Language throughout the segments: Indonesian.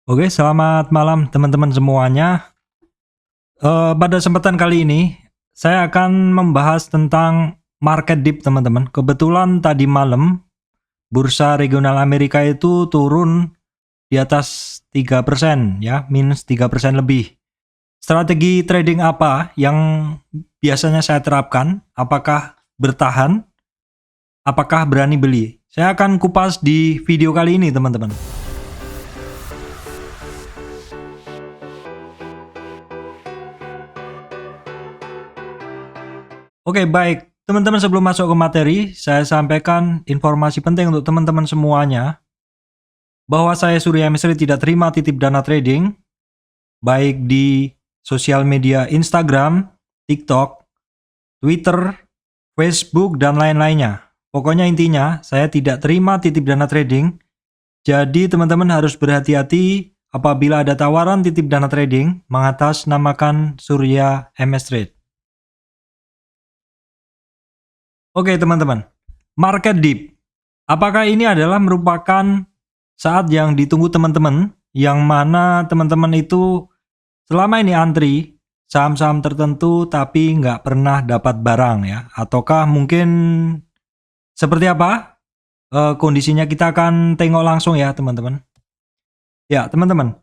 Oke, selamat malam teman-teman semuanya. Pada kesempatan kali ini, saya akan membahas tentang market dip teman-teman. Kebetulan tadi malam, bursa regional Amerika itu turun di atas 3%, ya, minus 3% lebih. Strategi trading apa yang biasanya saya terapkan? Apakah bertahan? Apakah berani beli? Saya akan kupas di video kali ini teman-teman. Oke, baik. Teman-teman, sebelum masuk ke materi, saya sampaikan informasi penting untuk teman-teman semuanya bahwa saya Surya Mesri tidak terima titip dana trading baik di sosial media Instagram, TikTok, Twitter, Facebook, dan lain-lainnya. Pokoknya intinya, saya tidak terima titip dana trading. Jadi teman-teman harus berhati-hati apabila ada tawaran titip dana trading mengatasnamakan Surya MS Trade. Oke teman-teman, market dip. Apakah ini adalah merupakan saat yang ditunggu teman-teman, yang mana teman-teman itu selama ini antri saham-saham tertentu tapi nggak pernah dapat barang ya? Ataukah mungkin seperti apa kondisinya? Kita akan tengok langsung ya teman-teman. Ya teman-teman,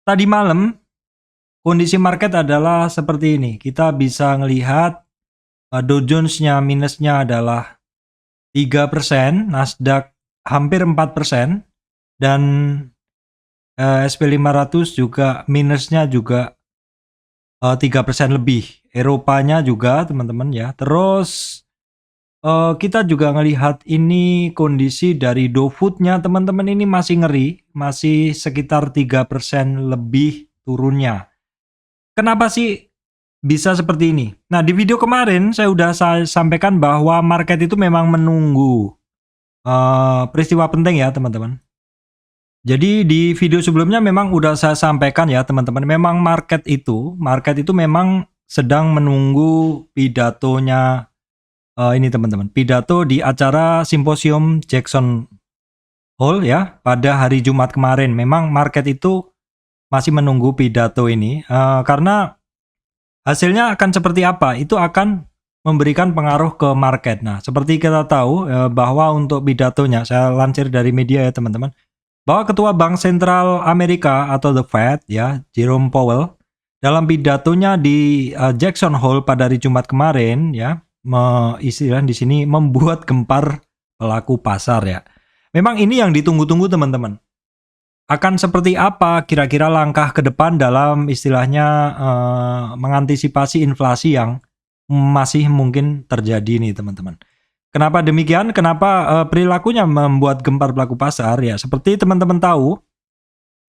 tadi malam kondisi market adalah seperti ini. Kita bisa ngelihat Dow Jones-nya minusnya adalah 3%, Nasdaq hampir 4%, dan SP500 juga minusnya juga 3% lebih. Eropanya juga teman-teman ya. Terus kita juga ngelihat ini kondisi dari Dow Food-nya teman-teman, ini masih ngeri, masih sekitar 3% lebih turunnya. Kenapa sih bisa seperti ini? Nah, di video kemarin saya udah sampaikan bahwa market itu memang menunggu peristiwa penting ya teman-teman. Jadi di video sebelumnya memang udah saya sampaikan ya teman-teman, memang market itu memang sedang menunggu pidatonya ini teman-teman, pidato di acara simposium Jackson Hole ya pada hari Jumat kemarin. Memang market itu masih menunggu pidato ini karena hasilnya akan seperti apa, itu akan memberikan pengaruh ke market. Nah, seperti kita tahu bahwa untuk pidatonya, saya lansir dari media ya teman-teman, bahwa Ketua Bank Sentral Amerika atau The Fed ya, Jerome Powell, dalam pidatonya di Jackson Hole pada hari Jumat kemarin ya, istilah di sini membuat gempar pelaku pasar ya. Memang ini yang ditunggu-tunggu teman-teman. Akan seperti apa kira-kira langkah ke depan dalam istilahnya mengantisipasi inflasi yang masih mungkin terjadi nih teman-teman. Kenapa demikian? Kenapa perilakunya membuat gempar pelaku pasar? Ya seperti teman-teman tahu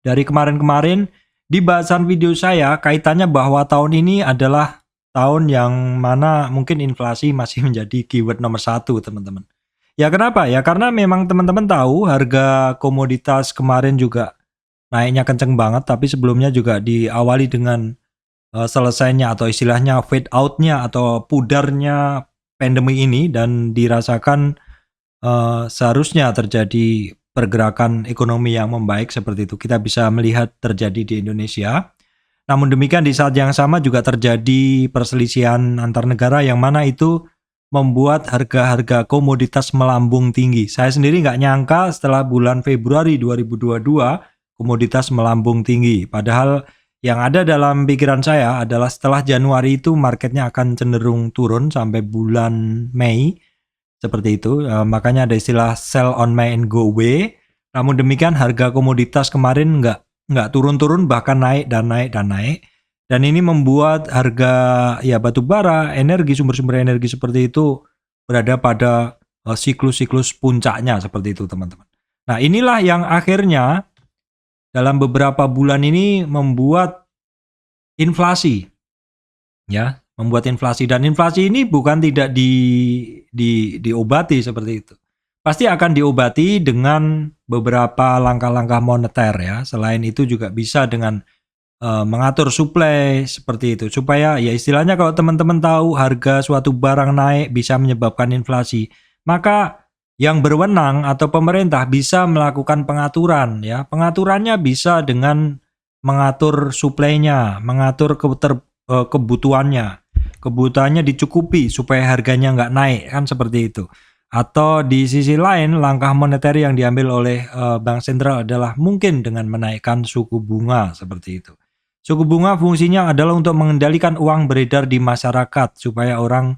dari kemarin-kemarin di bahasan video saya, kaitannya bahwa tahun ini adalah tahun yang mana mungkin inflasi masih menjadi keyword nomor 1 teman-teman. Ya kenapa? Ya karena memang teman-teman tahu harga komoditas kemarin juga naiknya kenceng banget, tapi sebelumnya juga diawali dengan selesainya atau istilahnya fade out-nya atau pudarnya pandemi ini, dan dirasakan seharusnya terjadi pergerakan ekonomi yang membaik seperti itu. Kita bisa melihat terjadi di Indonesia. Namun demikian di saat yang sama juga terjadi perselisihan antar negara yang mana itu membuat harga-harga komoditas melambung tinggi. Saya sendiri nggak nyangka setelah bulan Februari 2022 komoditas melambung tinggi. Padahal yang ada dalam pikiran saya adalah setelah Januari itu marketnya akan cenderung turun sampai bulan Mei. Seperti itu, makanya ada istilah sell on May and go away. Namun demikian harga komoditas kemarin nggak turun-turun, bahkan naik dan naik dan naik. Dan ini membuat harga ya batu bara, energi, sumber-sumber energi seperti itu berada pada siklus-siklus puncaknya seperti itu teman-teman. Nah inilah yang akhirnya dalam beberapa bulan ini membuat inflasi, ya, membuat inflasi, dan inflasi ini bukan tidak diobati seperti itu. Pasti akan diobati dengan beberapa langkah-langkah moneter ya. Selain itu juga bisa dengan mengatur suplai seperti itu, supaya ya istilahnya kalau teman-teman tahu harga suatu barang naik bisa menyebabkan inflasi, maka yang berwenang atau pemerintah bisa melakukan pengaturan ya. Pengaturannya bisa dengan mengatur suplainya, mengatur kebutuhannya. Kebutuhannya dicukupi supaya harganya nggak naik, kan seperti itu. Atau di sisi lain, langkah moneter yang diambil oleh bank sentral adalah mungkin dengan menaikkan suku bunga seperti itu. Suku bunga fungsinya adalah untuk mengendalikan uang beredar di masyarakat supaya orang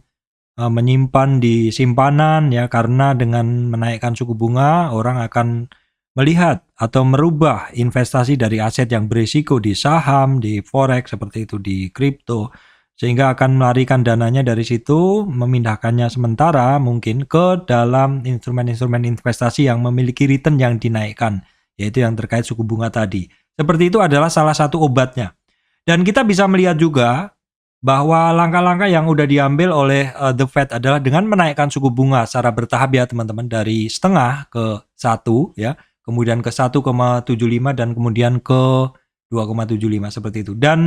menyimpan di simpanan ya, karena dengan menaikkan suku bunga orang akan melihat atau merubah investasi dari aset yang berisiko di saham, di forex seperti itu, di kripto, sehingga akan melarikan dananya dari situ, memindahkannya sementara mungkin ke dalam instrumen-instrumen investasi yang memiliki return yang dinaikkan, yaitu yang terkait suku bunga tadi. Seperti itu adalah salah satu obatnya. Dan kita bisa melihat juga bahwa langkah-langkah yang udah diambil oleh The Fed adalah dengan menaikkan suku bunga secara bertahap ya teman-teman, dari setengah ke 1 ya, kemudian ke 1,75 dan kemudian ke 2,75 seperti itu. Dan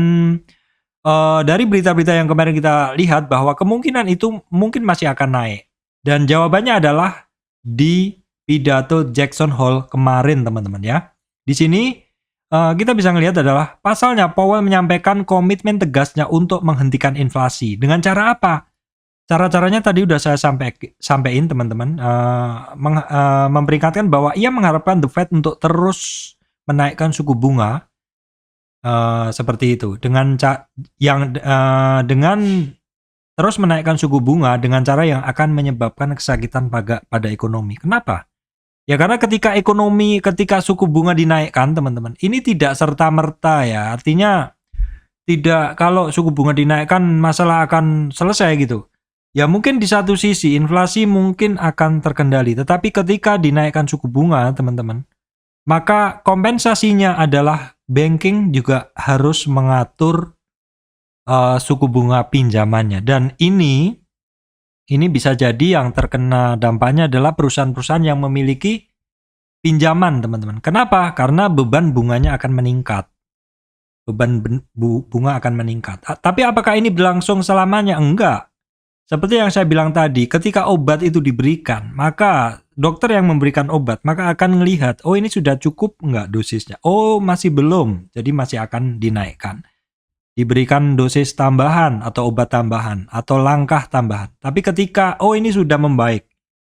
dari berita-berita yang kemarin kita lihat bahwa kemungkinan itu mungkin masih akan naik. Dan jawabannya adalah di pidato Jackson Hole kemarin teman-teman ya. Di sini kita bisa melihat adalah pasalnya Powell menyampaikan komitmen tegasnya untuk menghentikan inflasi. Dengan cara apa? Cara-caranya tadi udah saya sampaikan teman-teman, memperingatkan bahwa ia mengharapkan The Fed untuk terus menaikkan suku bunga seperti itu dengan dengan terus menaikkan suku bunga dengan cara yang akan menyebabkan kesakitan pada ekonomi. Kenapa? Ya karena ketika suku bunga dinaikkan teman-teman, ini tidak serta-merta ya, artinya tidak kalau suku bunga dinaikkan masalah akan selesai gitu. Ya mungkin di satu sisi inflasi mungkin akan terkendali, tetapi ketika dinaikkan suku bunga teman-teman, maka kompensasinya adalah banking juga harus mengatur suku bunga pinjamannya. Dan ini bisa jadi yang terkena dampaknya adalah perusahaan-perusahaan yang memiliki pinjaman teman-teman. Kenapa? Karena beban bunganya akan meningkat. Beban bunga akan meningkat. Tapi apakah ini berlangsung selamanya? Enggak. Seperti yang saya bilang tadi, ketika obat itu diberikan, maka dokter yang memberikan obat, maka akan melihat, oh ini sudah cukup enggak dosisnya? Oh masih belum, jadi masih akan dinaikkan. Diberikan dosis tambahan atau obat tambahan atau langkah tambahan. Tapi ketika oh ini sudah membaik,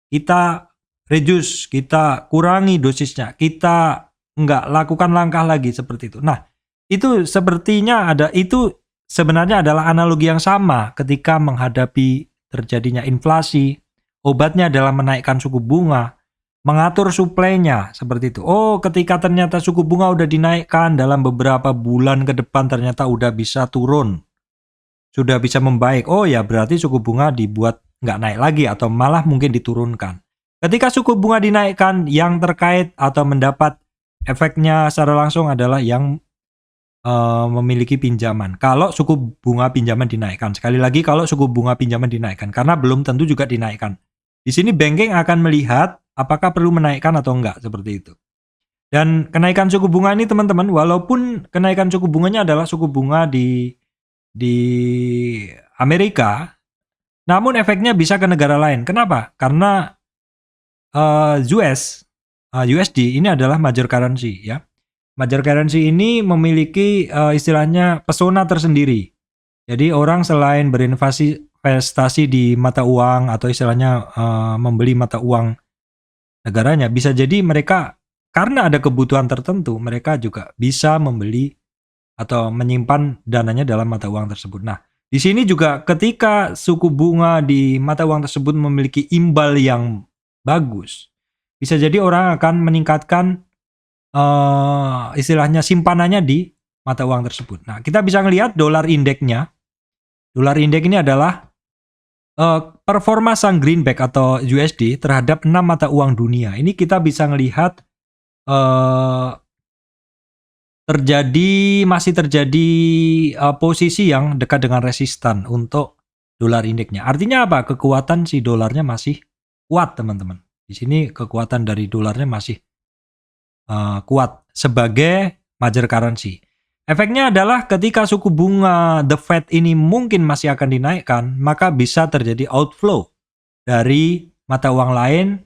kita reduce, kita kurangi dosisnya, kita enggak lakukan langkah lagi seperti itu. Nah, itu sepertinya itu sebenarnya adalah analogi yang sama ketika menghadapi terjadinya inflasi. Obatnya adalah menaikkan suku bunga, mengatur suplainya seperti itu. Oh, ketika ternyata suku bunga udah dinaikkan dalam beberapa bulan ke depan ternyata udah bisa turun, sudah bisa membaik. Oh ya berarti suku bunga dibuat nggak naik lagi atau malah mungkin diturunkan. Ketika suku bunga dinaikkan, yang terkait atau mendapat efeknya secara langsung adalah yang memiliki pinjaman. Kalau suku bunga pinjaman dinaikkan, sekali lagi kalau suku bunga pinjaman dinaikkan, karena belum tentu juga dinaikkan. Di sini banking akan melihat apakah perlu menaikkan atau enggak seperti itu. Dan kenaikan suku bunga ini teman-teman, walaupun kenaikan suku bunganya adalah suku bunga di Amerika, namun efeknya bisa ke negara lain. Kenapa? Karena USD ini adalah major currency ya. Major currency ini memiliki istilahnya pesona tersendiri. Jadi orang selain berinvestasi di mata uang atau istilahnya membeli mata uang negaranya, bisa jadi mereka karena ada kebutuhan tertentu, mereka juga bisa membeli atau menyimpan dananya dalam mata uang tersebut. Nah, di sini juga ketika suku bunga di mata uang tersebut memiliki imbal yang bagus, bisa jadi orang akan meningkatkan istilahnya simpanannya di mata uang tersebut. Nah, kita bisa melihat dolar indeksnya. Dolar indeks ini adalah performa sang greenback atau USD terhadap 6 mata uang dunia. Ini kita bisa melihat masih terjadi posisi yang dekat dengan resistan untuk dolar indeksnya. Artinya apa? Kekuatan si dolarnya masih kuat, teman-teman. Di sini kekuatan dari dolarnya masih kuat sebagai major currency. Efeknya adalah ketika suku bunga The Fed ini mungkin masih akan dinaikkan, maka bisa terjadi outflow dari mata uang lain,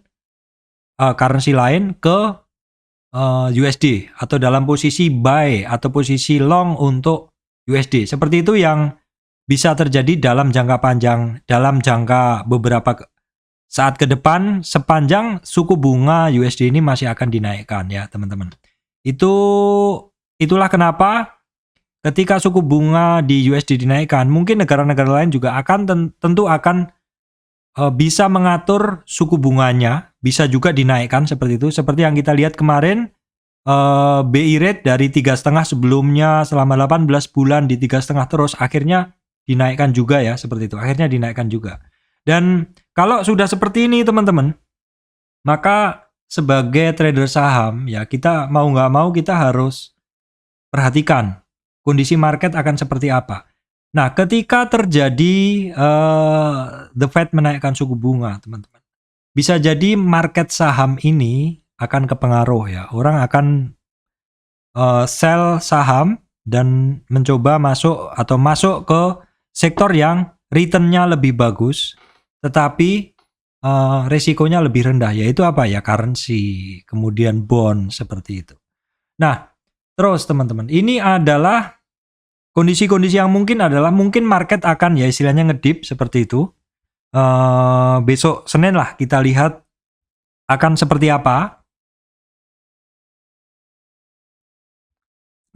currency lain ke USD atau dalam posisi buy atau posisi long untuk USD. Seperti itu yang bisa terjadi dalam jangka panjang, dalam jangka beberapa saat ke depan sepanjang suku bunga USD ini masih akan dinaikkan ya teman-teman. Itulah kenapa ketika suku bunga di USD dinaikkan, mungkin negara-negara lain juga tentu akan bisa mengatur suku bunganya, bisa juga dinaikkan seperti itu. Seperti yang kita lihat kemarin, BI rate dari 3,5 sebelumnya selama 18 bulan di 3,5 terus, akhirnya dinaikkan juga ya seperti itu. Akhirnya dinaikkan juga. Dan kalau sudah seperti ini teman-teman, maka sebagai trader saham ya kita mau nggak mau kita harus perhatikan kondisi market akan seperti apa. Nah, ketika terjadi The Fed menaikkan suku bunga, teman-teman, bisa jadi market saham ini akan kepengaruh ya. Orang akan sell saham dan mencoba masuk ke sektor yang return-nya lebih bagus, tetapi resikonya lebih rendah, yaitu apa ya? Currency, kemudian bond, seperti itu. Nah, terus teman-teman, ini adalah kondisi-kondisi yang mungkin market akan ya istilahnya ngedip seperti itu. Besok Senin lah kita lihat akan seperti apa.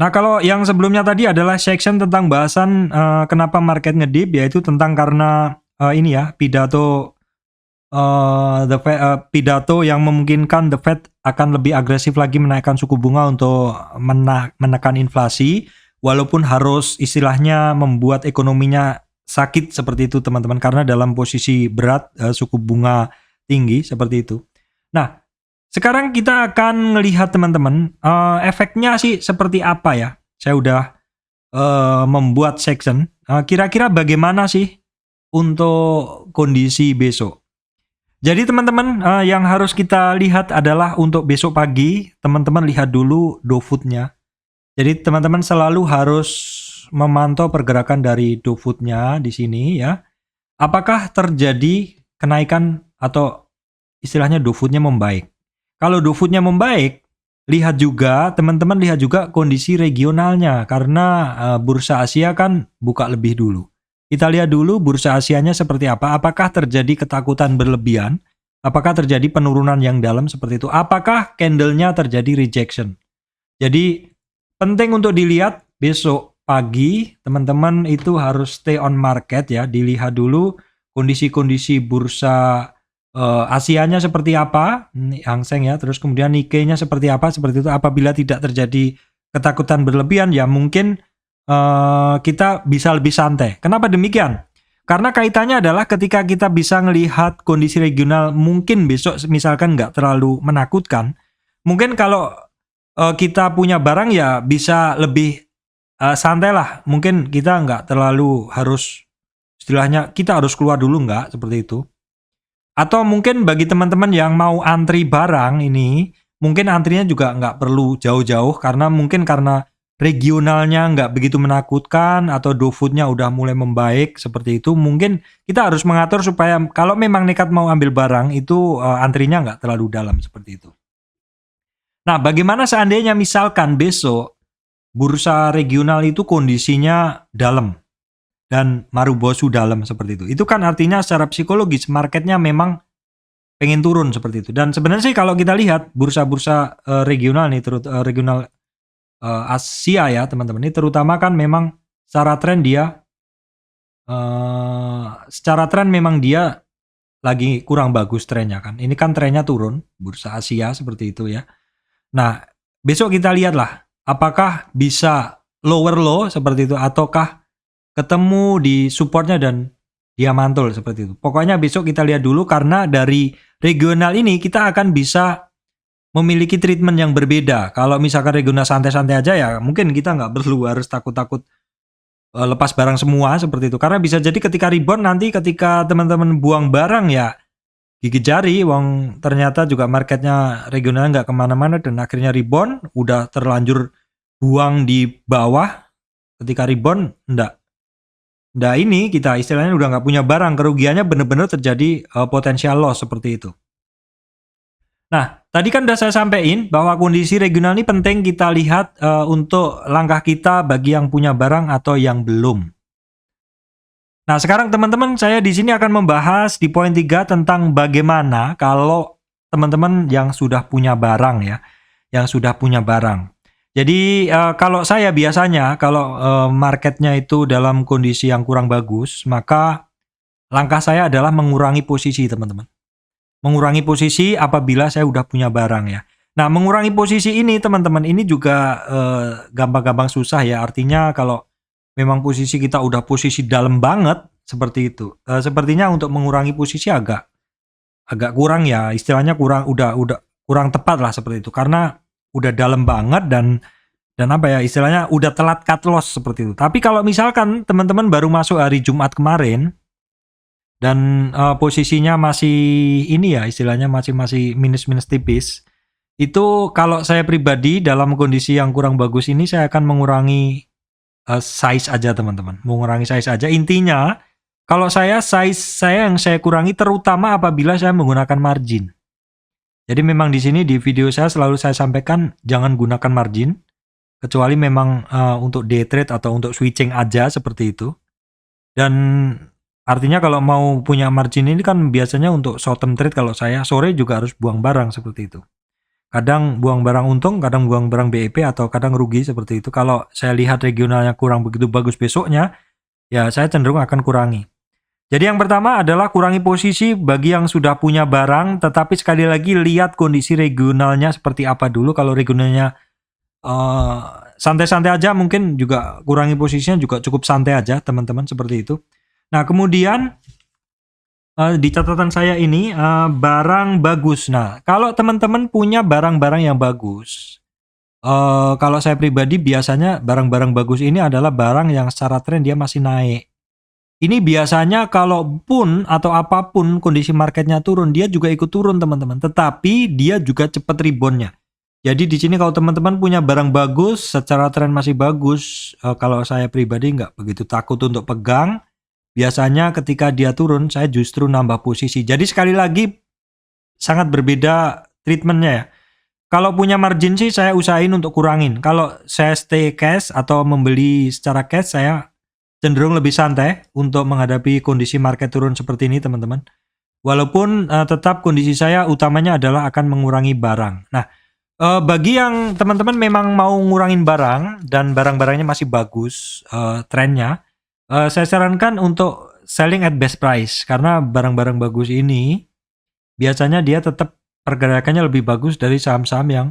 Nah, kalau yang sebelumnya tadi adalah section tentang bahasan kenapa market ngedip, yaitu tentang karena ini ya pidato pidato yang memungkinkan The Fed akan lebih agresif lagi menaikkan suku bunga untuk menekan inflasi. Walaupun harus istilahnya membuat ekonominya sakit seperti itu teman-teman, karena dalam posisi berat suku bunga tinggi seperti itu. Nah, sekarang kita akan melihat teman-teman efeknya sih seperti apa ya. Saya udah membuat section. Kira-kira bagaimana sih untuk kondisi besok? Jadi teman-teman yang harus kita lihat adalah untuk besok pagi, teman-teman lihat dulu Dow Food-nya. Jadi teman-teman selalu harus memantau pergerakan dari Dow Food-nya di sini ya. Apakah terjadi kenaikan atau istilahnya Dow Food-nya membaik? Kalau Dow Food-nya membaik, teman-teman lihat juga kondisi regionalnya, karena bursa Asia kan buka lebih dulu. Kita lihat dulu bursa Asianya seperti apa. Apakah terjadi ketakutan berlebihan? Apakah terjadi penurunan yang dalam seperti itu? Apakah candle-nya terjadi rejection? Jadi penting untuk dilihat besok pagi, teman-teman itu harus stay on market ya, dilihat dulu kondisi-kondisi bursa Asianya seperti apa, Hang Seng ya, terus kemudian Nikkei-nya seperti apa, seperti itu. Apabila tidak terjadi ketakutan berlebihan ya mungkin kita bisa lebih santai. Kenapa demikian? Karena kaitannya adalah ketika kita bisa melihat kondisi regional mungkin besok misalkan nggak terlalu menakutkan, mungkin kalau kita punya barang ya bisa lebih santai lah. Mungkin kita nggak terlalu harus istilahnya kita harus keluar dulu nggak seperti itu. Atau mungkin bagi teman-teman yang mau antri barang ini, mungkin antrinya juga nggak perlu jauh-jauh karena regionalnya nggak begitu menakutkan atau Dow Food-nya udah mulai membaik seperti itu. Mungkin kita harus mengatur supaya kalau memang nekat mau ambil barang itu antrinya nggak terlalu dalam seperti itu. Nah, bagaimana seandainya misalkan besok bursa regional itu kondisinya dalam dan Marubosu dalam seperti itu. Itu kan artinya secara psikologis marketnya memang pengen turun seperti itu. Dan sebenarnya sih kalau kita lihat bursa-bursa regional nih, regional Asia ya teman-teman, ini terutama kan memang secara tren memang dia lagi kurang bagus trennya kan. Ini kan trennya turun, bursa Asia seperti itu ya. Nah, besok kita lihatlah apakah bisa lower low seperti itu ataukah ketemu di supportnya dan dia mantul seperti itu. Pokoknya besok kita lihat dulu karena dari regional ini kita akan bisa memiliki treatment yang berbeda. Kalau misalkan regional santai-santai aja ya mungkin kita nggak perlu harus takut-takut lepas barang semua seperti itu. Karena bisa jadi ketika rebound nanti ketika teman-teman buang barang ya gigit jari, wong ternyata juga marketnya regional nggak kemana-mana dan akhirnya rebound, udah terlanjur buang di bawah, ketika rebound nggak ini kita istilahnya udah nggak punya barang, kerugiannya benar-benar terjadi potensial loss seperti itu. Nah, tadi kan udah saya sampaikan bahwa kondisi regional ini penting kita lihat untuk langkah kita bagi yang punya barang atau yang belum. Nah, sekarang teman-teman saya di sini akan membahas di poin 3 tentang bagaimana kalau teman-teman yang sudah punya barang ya, yang sudah punya barang. Jadi kalau saya biasanya kalau marketnya itu dalam kondisi yang kurang bagus, maka langkah saya adalah mengurangi posisi teman-teman. Mengurangi posisi apabila saya udah punya barang ya. Nah, mengurangi posisi ini teman-teman ini juga gampang-gampang susah ya. Artinya kalau memang posisi kita udah posisi dalam banget seperti itu. Sepertinya untuk mengurangi posisi agak kurang ya. Istilahnya udah kurang tepat lah seperti itu. Karena udah dalam banget dan apa ya istilahnya udah telat cut loss seperti itu. Tapi kalau misalkan teman-teman baru masuk hari Jumat kemarin dan posisinya masih ini ya istilahnya masih minus-minus tipis. Itu kalau saya pribadi dalam kondisi yang kurang bagus ini saya akan mengurangi size aja teman-teman. Mengurangi size aja. Intinya kalau size saya yang saya kurangi terutama apabila saya menggunakan margin. Jadi memang di sini di video saya selalu saya sampaikan jangan gunakan margin kecuali memang untuk day trade atau untuk switching aja seperti itu. Dan artinya kalau mau punya margin ini kan biasanya untuk short term trade kalau saya sore juga harus buang barang seperti itu. Kadang buang barang untung, kadang buang barang BEP atau kadang rugi seperti itu. Kalau saya lihat regionalnya kurang begitu bagus besoknya, ya saya cenderung akan kurangi. Jadi yang pertama adalah kurangi posisi bagi yang sudah punya barang, tetapi sekali lagi lihat kondisi regionalnya seperti apa dulu. Kalau regionalnya santai-santai aja mungkin juga kurangi posisinya juga cukup santai aja teman-teman seperti itu. Nah kemudian di catatan saya ini barang bagus. Nah kalau teman-teman punya barang-barang yang bagus, kalau saya pribadi biasanya barang-barang bagus ini adalah barang yang secara tren dia masih naik. Ini biasanya kalaupun atau apapun kondisi marketnya turun, dia juga ikut turun teman-teman. Tetapi dia juga cepat reboundnya. Jadi di sini kalau teman-teman punya barang bagus, secara tren masih bagus, kalau saya pribadi nggak begitu takut untuk pegang. Biasanya ketika dia turun, saya justru nambah posisi. Jadi sekali lagi sangat berbeda treatmentnya ya. Kalau punya margin sih saya usahain untuk kurangin. Kalau saya stay cash atau membeli secara cash, saya cenderung lebih santai untuk menghadapi kondisi market turun seperti ini teman-teman. Walaupun tetap kondisi saya utamanya adalah akan mengurangi barang. Nah, bagi yang teman-teman memang mau ngurangin barang dan barang-barangnya masih bagus trennya, saya sarankan untuk selling at best price karena barang-barang bagus ini biasanya dia tetap pergerakannya lebih bagus dari saham-saham yang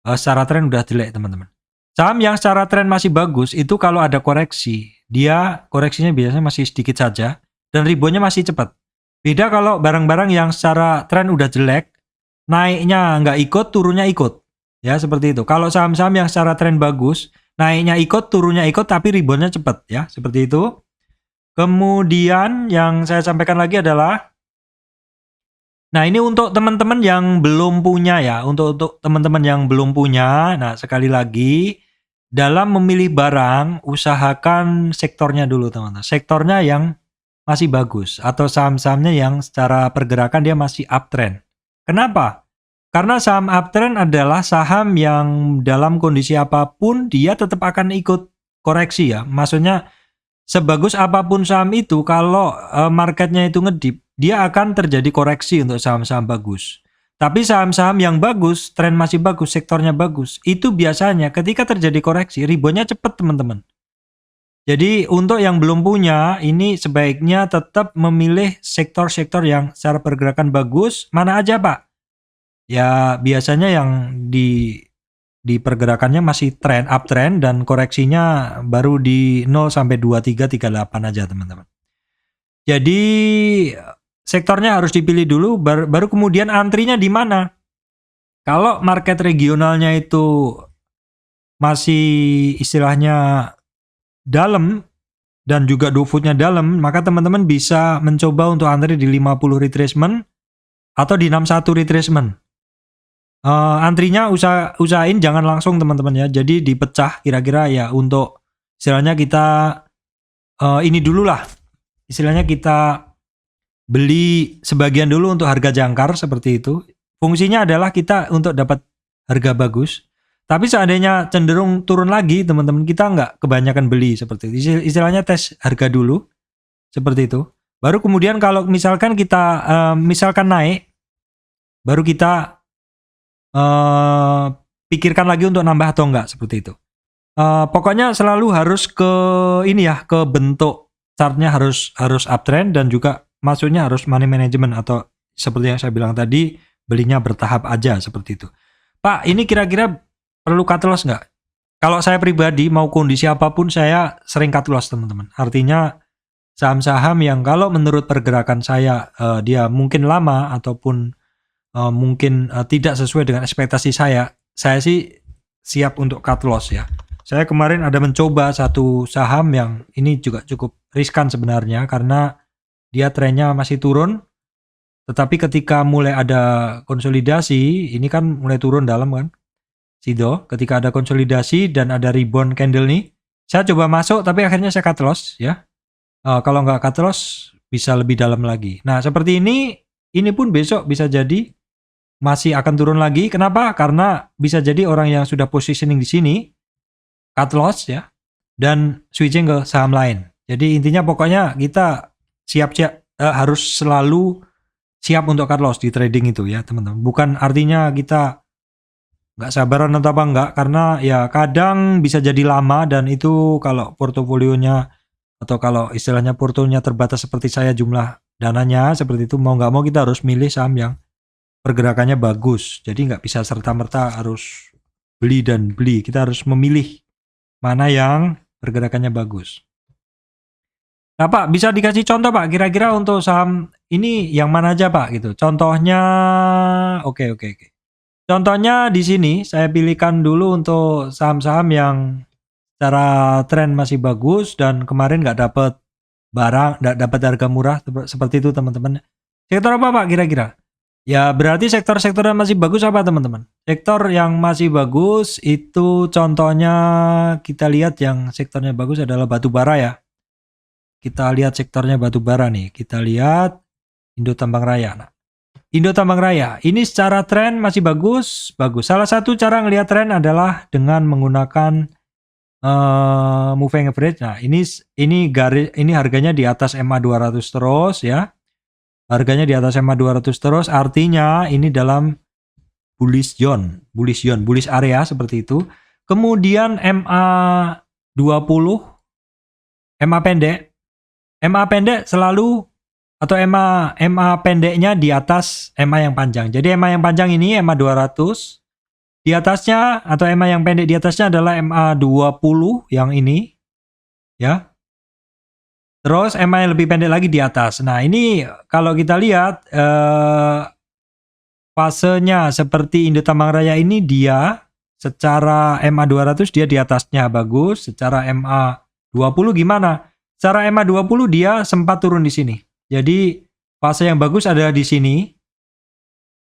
secara tren udah jelek teman-teman. Saham yang secara tren masih bagus itu kalau ada koreksi, dia koreksinya biasanya masih sedikit saja dan reboundnya masih cepat. Beda kalau barang-barang yang secara tren udah jelek, naiknya nggak ikut, turunnya ikut. Ya seperti itu. Kalau saham-saham yang secara tren bagus, naiknya ikut, turunnya ikut, tapi reboundnya cepat ya, seperti itu. Kemudian yang saya sampaikan lagi adalah, nah ini untuk teman-teman yang belum punya ya, untuk teman-teman yang belum punya, nah sekali lagi, dalam memilih barang, usahakan sektornya dulu teman-teman. Sektornya yang masih bagus, atau saham-sahamnya yang secara pergerakan dia masih uptrend. Kenapa? Karena saham uptrend adalah saham yang dalam kondisi apapun dia tetap akan ikut koreksi ya. Maksudnya sebagus apapun saham itu kalau marketnya itu ngedip, dia akan terjadi koreksi untuk saham-saham bagus. Tapi saham-saham yang bagus, tren masih bagus, sektornya bagus, itu biasanya ketika terjadi koreksi, reboundnya cepat teman-teman. Jadi untuk yang belum punya, ini sebaiknya tetap memilih sektor-sektor yang secara pergerakan bagus. Mana aja Pak? Ya biasanya yang di pergerakannya masih uptrend dan koreksinya baru di 0 sampai 23 38 aja teman-teman. Jadi sektornya harus dipilih dulu baru kemudian antrinya di mana. Kalau market regionalnya itu masih istilahnya dalam dan juga do foodnya dalam, maka teman-teman bisa mencoba untuk antri di 50 retracement atau di 61 retracement. Antrinya usahain jangan langsung teman-teman ya. Jadi dipecah kira-kira ya untuk istilahnya kita ini dulu lah. Istilahnya kita beli sebagian dulu untuk harga jangkar seperti itu. fungsinya adalah kita untuk dapat harga bagus. Tapi seandainya cenderung turun lagi, teman-teman, kita nggak kebanyakan beli seperti itu. Istilahnya tes harga dulu, seperti itu. Baru kemudian kalau misalkan kita misalkan naik, baru kita pikirkan lagi untuk nambah atau enggak, seperti itu. Pokoknya selalu harus ke ini ya, ke bentuk chartnya harus uptrend, dan juga maksudnya harus money management, atau seperti yang saya bilang tadi, belinya bertahap aja, seperti itu. Pak, ini kira-kira perlu cut loss nggak? Kalau saya pribadi mau kondisi apapun saya sering cut loss, teman-teman. Artinya saham-saham yang kalau menurut pergerakan saya dia mungkin lama ataupun mungkin tidak sesuai dengan ekspektasi saya sih siap untuk cut loss ya. Saya kemarin ada mencoba satu saham yang ini juga cukup riskan sebenarnya karena dia trennya masih turun, tetapi ketika mulai ada konsolidasi, ini kan mulai turun dalam kan, Sido, ketika ada konsolidasi dan ada rebound candle nih, saya coba masuk tapi akhirnya saya cut loss ya. Kalau nggak cut loss bisa lebih dalam lagi. Nah seperti ini pun besok bisa jadi masih akan turun lagi. Kenapa? Karena bisa jadi orang yang sudah positioning di sini cut loss ya, dan switching ke saham lain. Jadi intinya pokoknya kita harus selalu siap untuk cut loss di trading itu ya teman-teman. Bukan artinya kita nggak sabaran atau apa enggak, karena ya kadang bisa jadi lama, dan itu kalau portofolionya atau kalau istilahnya portonya terbatas seperti saya jumlah dananya seperti itu, mau nggak mau kita harus milih saham yang pergerakannya bagus. Jadi nggak bisa serta-merta harus beli dan beli. Kita harus memilih mana yang pergerakannya bagus. Nah Pak, bisa dikasih contoh Pak, kira-kira untuk saham ini yang mana aja Pak gitu. Contohnya, oke. Contohnya di sini saya pilihkan dulu untuk saham-saham yang secara tren masih bagus dan kemarin nggak dapat barang, nggak dapat harga murah seperti itu teman-teman. Sektor apa Pak kira-kira? Ya berarti sektor-sektor yang masih bagus apa teman-teman? Sektor yang masih bagus itu contohnya kita lihat yang sektornya bagus adalah batu bara ya. Kita lihat sektornya batu bara nih. Kita lihat Indo Tambang Raya. Nah, Indo Tambang Raya ini secara tren masih bagus. Salah satu cara ngelihat tren adalah dengan menggunakan moving average. Nah, ini harganya di atas MA 200 terus ya. Harganya di atas MA 200 terus, artinya ini dalam bullish area seperti itu. Kemudian MA 20, MA pendek selalu, atau MA pendeknya di atas MA yang panjang. Jadi MA yang panjang ini MA 200, di atasnya atau MA yang pendek di atasnya adalah MA 20 yang ini ya. Terus MA yang lebih pendek lagi di atas. Nah ini kalau kita lihat fasenya seperti Indo Tambang Raya ini, dia secara MA 200 dia di atasnya bagus. Secara MA 20 gimana? Secara MA 20 dia sempat turun di sini. Jadi fase yang bagus adalah di sini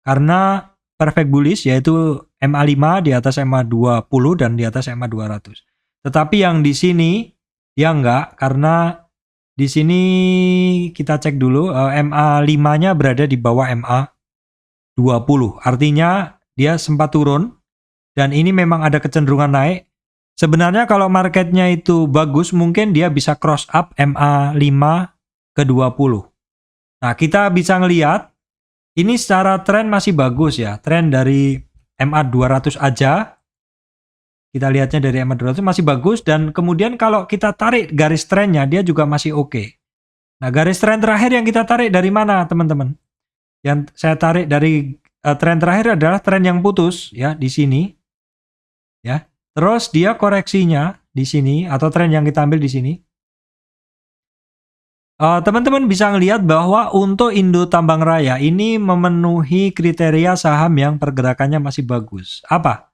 karena perfect bullish, yaitu MA 5 di atas MA 20 dan di atas MA 200. Tetapi yang di sini dia enggak, karena di sini kita cek dulu MA 5-nya berada di bawah MA 20. Artinya dia sempat turun dan ini memang ada kecenderungan naik. Sebenarnya kalau marketnya itu bagus, mungkin dia bisa cross up MA 5 ke 20. Nah, kita bisa ngelihat ini secara tren masih bagus ya. Tren dari MA 200 aja. Kita lihatnya dari MA 200 masih bagus, dan kemudian kalau kita tarik garis trennya dia juga masih oke. Nah, garis tren terakhir yang kita tarik dari mana, teman-teman? Yang saya tarik dari tren terakhir adalah tren yang putus ya di sini. Ya. Terus dia koreksinya di sini atau tren yang kita ambil di sini. Teman-teman bisa ngelihat bahwa untuk Indo Tambang Raya ini memenuhi kriteria saham yang pergerakannya masih bagus. Apa?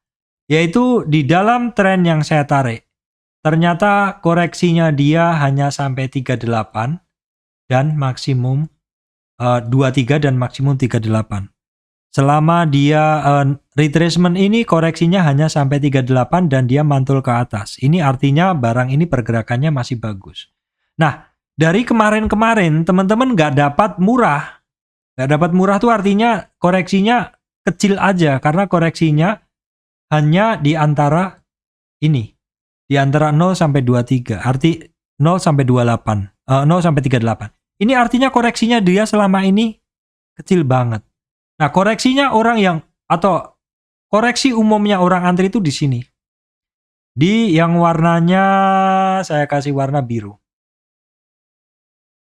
Yaitu di dalam tren yang saya tarik, ternyata koreksinya dia hanya sampai 38 dan maksimum 23 dan maksimum 38. Selama dia retracement ini koreksinya hanya sampai 38 dan dia mantul ke atas. Ini artinya barang ini pergerakannya masih bagus. Nah, dari kemarin-kemarin teman-teman nggak dapat murah. Nggak dapat murah tuh artinya koreksinya kecil aja karena koreksinya hanya di antara ini. Di antara 0 sampai 23. Arti 0 sampai 28. 0 sampai 38. Ini artinya koreksinya dia selama ini kecil banget. Nah, koreksinya orang yang atau koreksi umumnya orang antri itu di sini. Di yang warnanya saya kasih warna biru.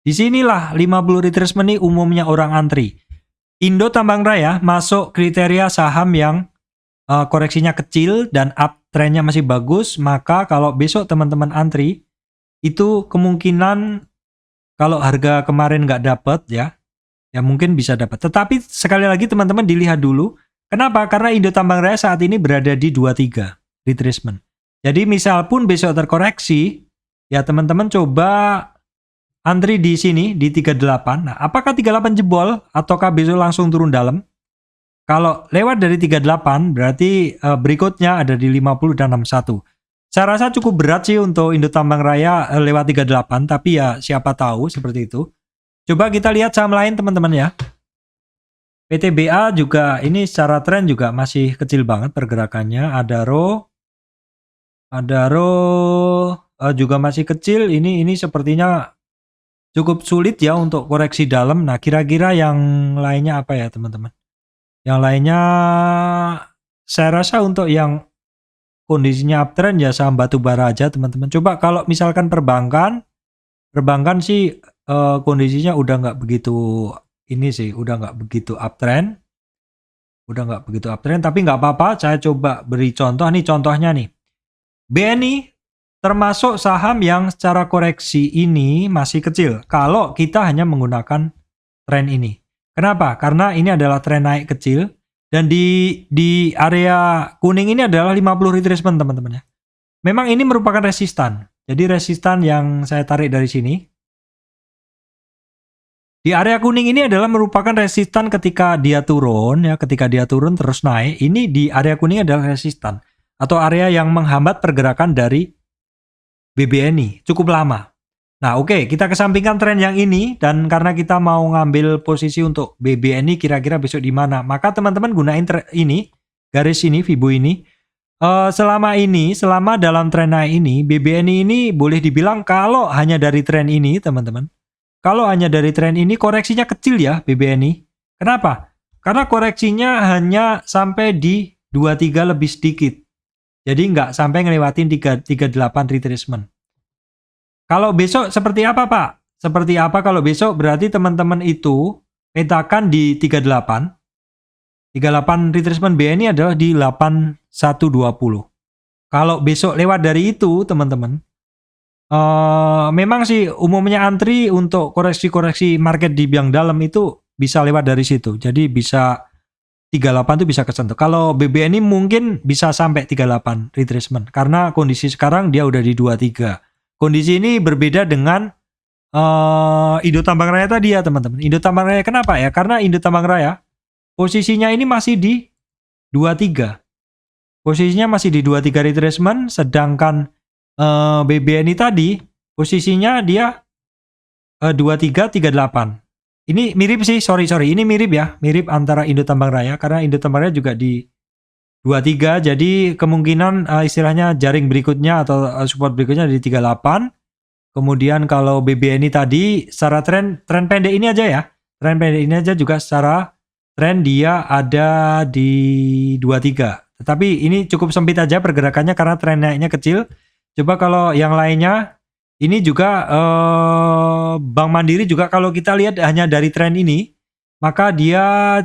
Di sinilah 50 retracement ini umumnya orang antri. Indo Tambang Raya masuk kriteria saham yang koreksinya kecil dan uptrendnya masih bagus, maka kalau besok teman-teman antri, itu kemungkinan kalau harga kemarin nggak dapat ya mungkin bisa dapat. Tetapi sekali lagi teman-teman dilihat dulu, kenapa? Karena Indo Tambang Raya saat ini berada di 23 retracement. Jadi misal pun besok terkoreksi, ya teman-teman coba antri di sini di 38. Nah, apakah 38 jebol ataukah besok langsung turun dalam? Kalau lewat dari 38 berarti berikutnya ada di 50 dan 61. Saya rasa cukup berat sih untuk Indo Tambang Raya lewat 38, tapi ya siapa tahu seperti itu. Coba kita lihat saham lain teman-teman ya. PTBA juga ini secara tren juga masih kecil banget pergerakannya. Adaro juga masih kecil. Ini sepertinya cukup sulit ya untuk koreksi dalam. Nah, kira-kira yang lainnya apa ya teman-teman? Yang lainnya saya rasa untuk yang kondisinya uptrend ya saham batubara aja teman-teman. Coba kalau misalkan perbankan sih kondisinya udah nggak begitu udah nggak begitu uptrend. Tapi nggak apa-apa, saya coba beri contoh nih, contohnya nih. BNI termasuk saham yang secara koreksi ini masih kecil kalau kita hanya menggunakan tren ini. Kenapa? Karena ini adalah tren naik kecil dan di area kuning ini adalah 50 retracement teman-teman ya. Memang ini merupakan resistan. Jadi resistan yang saya tarik dari sini. Di area kuning ini adalah merupakan resistan ketika dia turun ya, ketika dia turun terus naik. Ini di area kuning adalah resistan atau area yang menghambat pergerakan dari BBNI cukup lama. Nah, oke, kita kesampingkan tren yang ini dan karena kita mau ngambil posisi untuk BBNI kira-kira besok di mana, maka teman-teman gunain ini, garis ini, Fibo ini. Selama dalam tren naik ini, BBNI ini boleh dibilang kalau hanya dari tren ini, teman-teman. Kalau hanya dari tren ini koreksinya kecil ya BBNI. Kenapa? Karena koreksinya hanya sampai di 23 lebih sedikit. Jadi nggak sampai ngelewatin 38 retracement. Kalau besok seperti apa Pak? Seperti apa kalau besok? Berarti teman-teman itu petakan di 38. 38 retracement BNI adalah di 8120. Kalau besok lewat dari itu teman-teman, memang sih umumnya antri untuk koreksi-koreksi market di yang dalam itu bisa lewat dari situ. Jadi bisa 38 itu bisa kesentuh. Kalau BBNI mungkin bisa sampai 38 retracement karena kondisi sekarang dia udah di 23. Kondisi ini berbeda dengan Indo Tambang Raya tadi ya teman-teman. Indo Tambang Raya kenapa ya? Karena Indo Tambang Raya posisinya ini masih di 23. Posisinya masih di 23 retracement, sedangkan BBNI tadi posisinya dia 2338. Ini mirip sih, sorry, ini mirip ya, mirip antara Indo Tambang Raya karena Indo Tambang Raya juga di 23, jadi kemungkinan istilahnya jaring berikutnya atau support berikutnya di 38. Kemudian kalau BBNI tadi secara tren pendek ini aja ya, tren pendek ini aja juga secara tren dia ada di 23. Tetapi ini cukup sempit aja pergerakannya karena tren naiknya kecil. Coba kalau yang lainnya, ini juga Bank Mandiri juga kalau kita lihat hanya dari tren ini, maka dia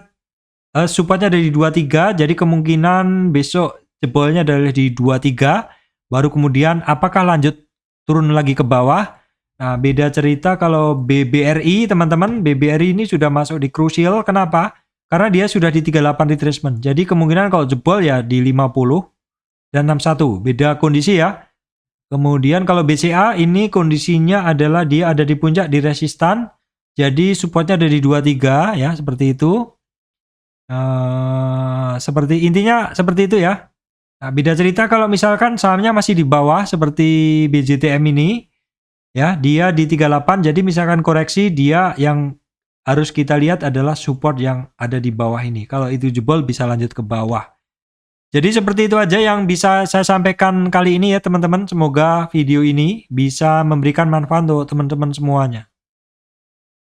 supportnya dari 23, jadi kemungkinan besok jebolnya adalah di 23, baru kemudian apakah lanjut turun lagi ke bawah. Nah, beda cerita kalau BBRI teman-teman, BBRI ini sudah masuk di crucial, kenapa? Karena dia sudah di 38 retracement, jadi kemungkinan kalau jebol ya di 50 dan 61, beda kondisi ya. Kemudian kalau BCA ini kondisinya adalah dia ada di puncak di resistan. Jadi supportnya ada di 23 ya, seperti itu. Intinya seperti itu ya. Nah, beda cerita kalau misalkan sahamnya masih di bawah seperti BJTM ini. Ya, dia di 38. Jadi misalkan koreksi dia yang harus kita lihat adalah support yang ada di bawah ini. Kalau itu jebol bisa lanjut ke bawah. Jadi seperti itu aja yang bisa saya sampaikan kali ini ya teman-teman. Semoga video ini bisa memberikan manfaat untuk teman-teman semuanya.